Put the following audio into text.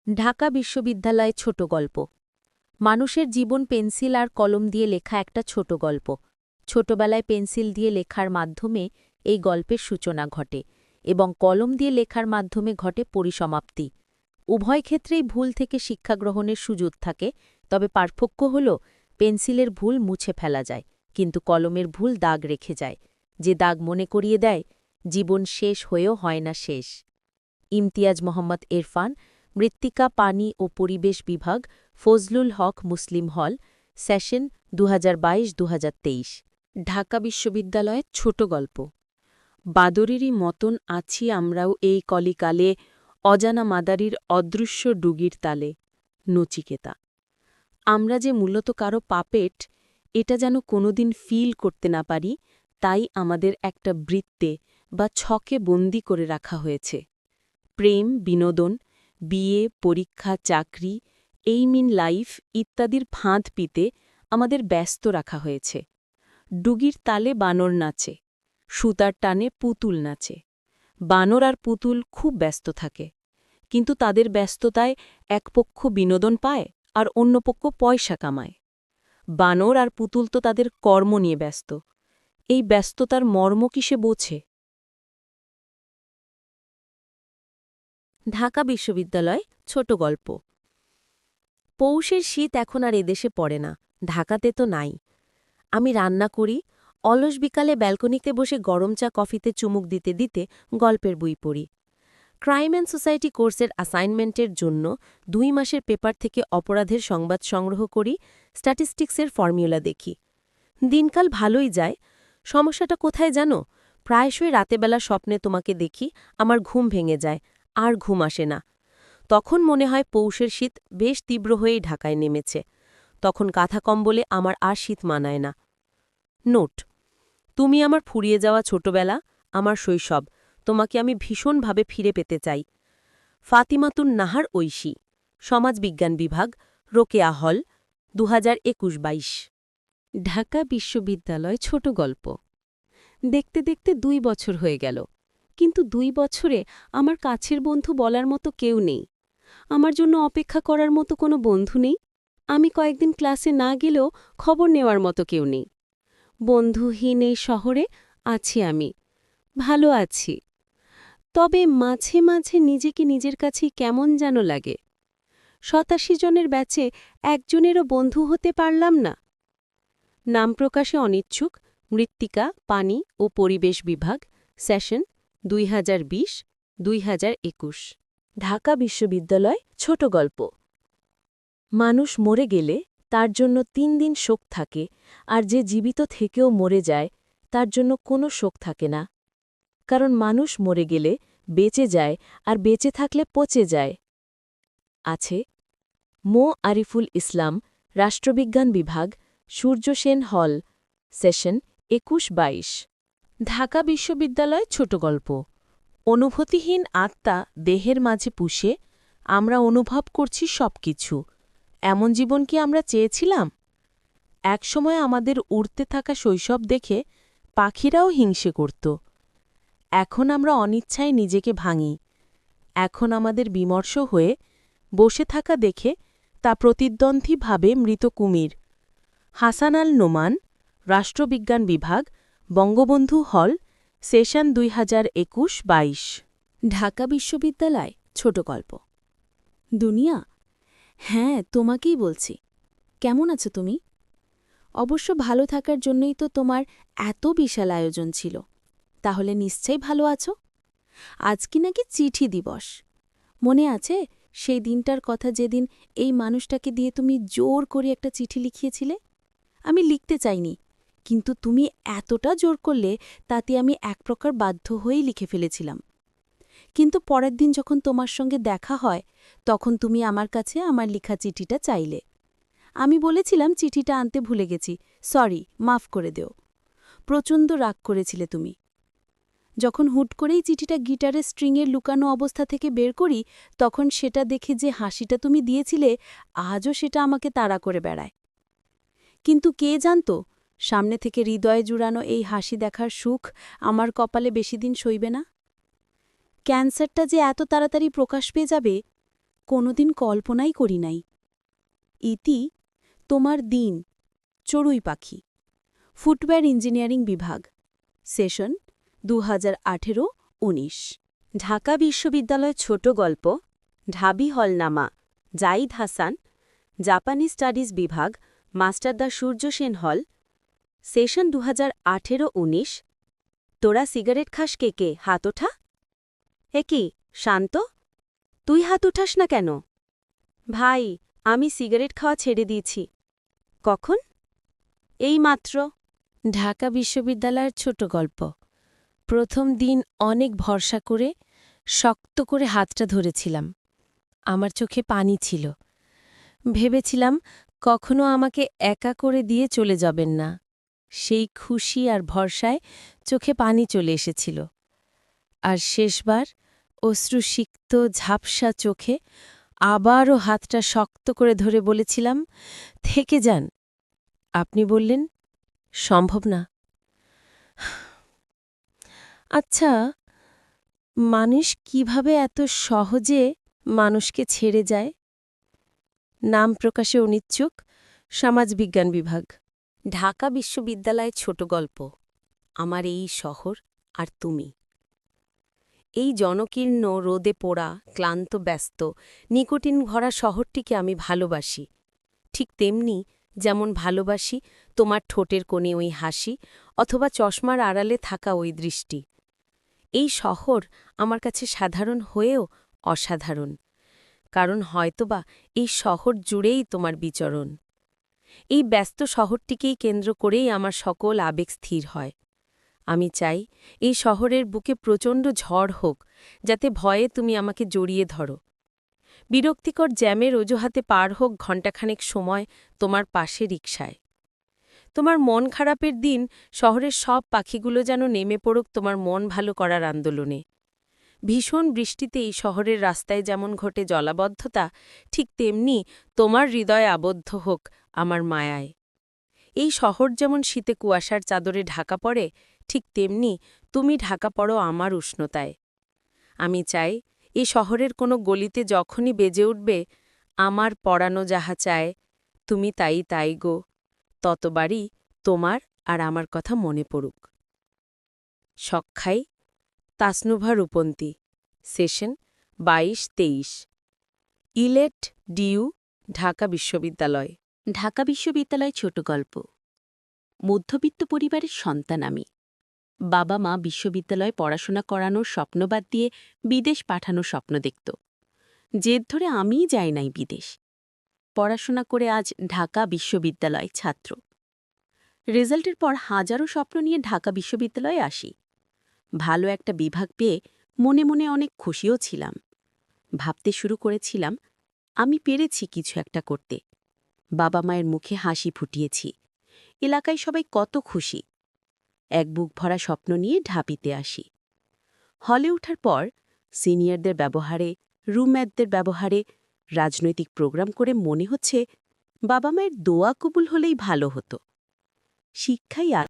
ঢাকা বিশ্ববিদ্যালয়ে ছোট গল্প। মানুষের জীবন পেন্সিল আর কলম দিয়ে লেখা একটা ছোট গল্প। ছোটবেলায় পেন্সিল দিয়ে লেখার মাধ্যমে এই গল্পের সূচনা ঘটে এবং কলম দিয়ে লেখার মাধ্যমে ঘটে পরিসমাপ্তি। উভয় ক্ষেত্রেই ভুল থেকে শিক্ষা গ্রহণের সুযোগ থাকে, তবে পার্থক্য হল পেন্সিলের ভুল মুছে ফেলা যায়, কিন্তু কলমের ভুল দাগ রেখে যায়, যে দাগ মনে করিয়ে দেয় জীবন শেষ হয়েও হয় না শেষ। ইমতিয়াজ মোহাম্মদ ইরফান, মৃত্তিকা, পানি ও পরিবেশ বিভাগ, ফজলুল হক মুসলিম হল, সেশন 2022-2023। ঢাকা বিশ্ববিদ্যালয়ের ছোট গল্প। বাদরেরই মতন আছি আমরাও এই কলিকালে, অজানা মাদারির অদৃশ্য ডুগির তালে। নচিকেতা। আমরা যে মূলত কারো পাপেট, এটা যেন কোনোদিন ফিল করতে না পারি, তাই আমাদের একটা বৃত্তে বা ছকে বন্দি করে রাখা হয়েছে। প্রেম, বিনোদন, বিয়ে, পরীক্ষা, চাকরি, এইম ইন লাইফ ইত্যাদির ফাঁদ পিতে আমাদের ব্যস্ত রাখা হয়েছে। ডুগির তালে বানর নাচে, সুতার টানে পুতুল নাচে। বানর আর পুতুল খুব ব্যস্ত থাকে, কিন্তু তাদের ব্যস্ততায় এক পক্ষ বিনোদন পায় আর অন্য পক্ষ পয়সা কামায়। বানর আর পুতুল তো তাদের কর্ম নিয়ে ব্যস্ত। এই ব্যস্ততার মর্ম কিসে বোঝে? ঢাকা বিশ্ববিদ্যালয় ছোট গল্প। পৌষের শীত এখন আর এদেশে পড়ে না, ঢাকাতে তো নাই। আমি রান্না করি, অলস বিকালে ব্যালকনিতে বসে গরম চা কফিতে চুমুক দিতে দিতে গল্পের বই পড়ি। ক্রাইম অ্যান্ড সোসাইটি কোর্সের অ্যাসাইনমেন্টের জন্য 2 মাসের পেপার থেকে অপরাধের সংবাদ সংগ্রহ করি, স্ট্যাটিস্টিক্সের ফর্মুলা দেখি। দিনকাল ভালোই যায়। সমস্যাটা কোথায় জানো? প্রায়শই রাতেবেলা স্বপ্নে তোমাকে দেখি, আমার ঘুম ভেঙে যায়, আর ঘুম আসে না। তখন মনে হয় পৌষের শীত বেশ তীব্র হয়েই ঢাকায় নেমেছে। তখন কাঁথা কম্বলে আমার আর শীত মানায় না। নোট: তুমি আমার ফুরিয়ে যাওয়া ছোটবেলা, আমার শৈশব, তোমাকে আমি ভীষণভাবে ফিরে পেতে চাই। ফাতিমাতুন নাহার ঐশী, সমাজবিজ্ঞান বিভাগ, রোকেয়া হল, 2021-22। ঢাকা বিশ্ববিদ্যালয় ছোট গল্প। দেখতে দেখতে 2 বছর হয়ে গেল, কিন্তু 2 বছরে আমার কাছের বন্ধু বলার মতো কেউ নেই। আমার জন্য অপেক্ষা করার মতো কোনো বন্ধু নেই। আমি কয়েকদিন ক্লাসে না গেলেও খবর নেওয়ার মতো কেউ নেই। বন্ধুহীন এই শহরে আছি আমি, ভালো আছি। তবে মাঝে মাঝে নিজেকে নিজের কাছেই কেমন যেন লাগে। 87 জনের ব্যাচে একজনেরও বন্ধু হতে পারলাম না। নাম প্রকাশে অনিচ্ছুক, মৃত্তিকা, পানি ও পরিবেশ বিভাগ, সেশন 2020-2021। ঢাকা বিশ্ববিদ্যালয় ছোট গল্প। মানুষ মরে গেলে তার জন্য 3 দিন শোক থাকে, আর যে জীবিত থেকেও মরে যায় তার জন্য কোনো শোক থাকে না। কারণ মানুষ মরে গেলে বেঁচে যায়, আর বেঁচে থাকলে পচে যায়। আছে মো আরিফুল ইসলাম, রাষ্ট্রবিজ্ঞান বিভাগ, সূর্য সেন হল, সেশন 21-22। ঢাকা বিশ্ববিদ্যালয় ছোট গল্প। অনুভূতিহীন আত্মা দেহের মাঝে পুষে আমরা অনুভব করছি সবকিছু। এমন জীবন কি আমরা চেয়েছিলাম? একসময় আমাদের উড়তে থাকা শৈশব দেখে পাখিরাও হিংসে করত। এখন আমরা অনিচ্ছায় নিজেকে ভাঙি। এখন আমাদের বিমর্ষ হয়ে বসে থাকা দেখে তা প্রতিদ্বন্দ্বীভাবে মৃত কুমির। হাসান আল নোমান, রাষ্ট্রবিজ্ঞান বিভাগ, বঙ্গবন্ধু হল, সেশন 2021-22। ঢাকা বিশ্ববিদ্যালয় ছোট গল্প। দুনিয়া, হ্যাঁ তোমাকেই বলছি। কেমন আছো তুমি? অবশ্য ভালো থাকার জন্যই তো তোমার এত বিশাল আয়োজন ছিল। তাহলে নিশ্চয়ই ভালো আছো। আজ কি নাকি চিঠি দিবস। মনে আছে সেই দিনটার কথা, যেদিন এই মানুষটাকে দিয়ে তুমি জোর করে একটা চিঠি লিখিয়েছিলে? আমি লিখতে চাইনি, কিন্তু তুমি এতটা জোর করলে তাতে আমি এক প্রকার বাধ্য হয়েই লিখে ফেলেছিলাম। কিন্তু পরের দিন যখন তোমার সঙ্গে দেখা হয়, তখন তুমি আমার কাছে আমার লিখা চিঠিটা চাইলে। আমি বলেছিলাম চিঠিটা আনতে ভুলে গেছি, সরি, মাফ করে দেও। প্রচণ্ড রাগ করেছিলে তুমি। যখন হুট করেই চিঠিটা গিটারের স্ট্রিংয়ের লুকানো অবস্থা থেকে বের করি, তখন সেটা দেখে যে হাসিটা তুমি দিয়েছিলে, আজও সেটা আমাকে তাড়া করে বেড়ায়। কিন্তু কে জানত, সামনে থেকে হৃদয়ে জুড়ানো এই হাসি দেখার সুখ আমার কপালে বেশি দিন সইবে না। ক্যান্সারটা যে এত তাড়াতাড়ি প্রকাশ পেয়ে যাবে কোনোদিন কল্পনাই করি নাই। ইতি তোমার দিন চড়ুই পাখি ফুটওয়্যার ইঞ্জিনিয়ারিং বিভাগ সেশন 2018-19 ঢাকা বিশ্ববিদ্যালয় ছোট গল্প ঢাবি হলনামা জাইদ হাসান জাপানি স্টাডিজ বিভাগ মাস্টার দা সূর্য সেন হল সেশন 2018-19 তোরা সিগারেট খাস কে কে হাত ওঠা কি শান্ত তুই হাত উঠাস না কেন ভাই আমি সিগারেট খাওয়া ছেড়ে দিয়েছি কখন এই মাত্র ঢাকা বিশ্ববিদ্যালয়ের ছোট গল্প প্রথম দিন অনেক ভরসা করে শক্ত করে হাতটা ধরেছিলাম আমার চোখে পানি ছিল ভেবেছিলাম কখনো আমাকে একা করে দিয়ে চলে যাবেন না সেই খুশি আর ভরসায় চোখে পানি চলে এসেছিল আর শেষবার অশ্রুসিক্ত ঝাপসা চোখে আবারও হাতটা শক্ত করে ধরে বলেছিলাম থেকে যান আপনি বললেন সম্ভব না আচ্ছা মানুষ কিভাবে এত সহজে মানুষকে ছেড়ে যায় নাম প্রকাশে অনিচ্ছুক সমাজবিজ্ঞান বিভাগ ঢাকা বিশ্ববিদ্যালয় ছোট গল্প আমার এই শহর আর তুমি এই জনকীর্ণ রোদে পোড়া ক্লান্ত ব্যস্ত নিকোটিন ভরা শহরটিকে আমি ভালোবাসি ঠিক তেমনি যেমন ভালোবাসি তোমার ঠোঁটের কোণে ওই হাসি অথবা চশমার আড়ালে থাকা ওই দৃষ্টি এই শহর আমার কাছে সাধারণ হয়েও অসাধারণ কারণ হয়তোবা এই শহর জুড়েই তোমার বিচরণ এই ব্যস্ত শহরটিকেই কেন্দ্র করেই আমার সকল আবেগ স্থির হয় আমি চাই এই শহরের বুকে প্রচণ্ড ঝড় হোক যাতে ভয়ে তুমি আমাকে জড়িয়ে ধরো বিরক্তিকর জ্যামের অজুহাতে পার হোক ঘণ্টাখানেক সময় তোমার পাশে রিকশায় তোমার মন খারাপের দিন শহরের সব পাখিগুলো যেন নেমে পড়ুক তোমার মন ভালো করার আন্দোলনে ভীষণ বৃষ্টিতে এই শহরের রাস্তায় যেমন ঘটে জলাবদ্ধতা ঠিক তেমনি তোমার হৃদয়ে আবদ্ধ হোক আমার মায়ায় এই শহর যেমন শীতে কুয়াশার চাদরে ঢাকা পড়ে ঠিক তেমনি তুমি ঢাকা পড়ো আমার উষ্ণতায় আমি চাই এই শহরের কোনো গলিতে যখনই বেজে উঠবে আমার পড়ানো যাহা চায় তুমি তাই তাই গো ততবারই তোমার আর আমার কথা মনে পড়ুক সক্ষাই তাসনুভা রূপন্তী সেশন 22-23 ইলেট ডিইউ ঢাকা বিশ্ববিদ্যালয় ঢাকা বিশ্ববিদ্যালয় ছোট গল্প মধ্যবিত্ত পরিবারের সন্তান আমি বাবা মা বিশ্ববিদ্যালয়ে পড়াশোনা করানোর স্বপ্ন বাদ দিয়ে বিদেশ পাঠানোর স্বপ্ন দেখত জেদ ধরে আমিই যাই নাই বিদেশ পড়াশোনা করে আজ ঢাকা বিশ্ববিদ্যালয় ছাত্র রেজাল্টের পর হাজারো স্বপ্ন নিয়ে ঢাকা বিশ্ববিদ্যালয়ে আসি ভালো একটা বিভাগ পেয়ে মনে মনে অনেক খুশিও ছিলাম ভাবতে শুরু করেছিলাম আমি পেরেছি কিছু একটা করতে বাবা মায়ের মুখে হাসি ফুটিয়েছি এলাকায় সবাই কত খুশি এক বুক ভরা স্বপ্ন নিয়ে ঢাবিতে আসি হলে ওঠার পর সিনিয়রদের ব্যবহারে রুমমেটদের ব্যবহারে রাজনৈতিক প্রোগ্রাম করে মনে হচ্ছে বাবা মায়ের দোয়া কবুল হলেই ভালো হতো শিক্ষাই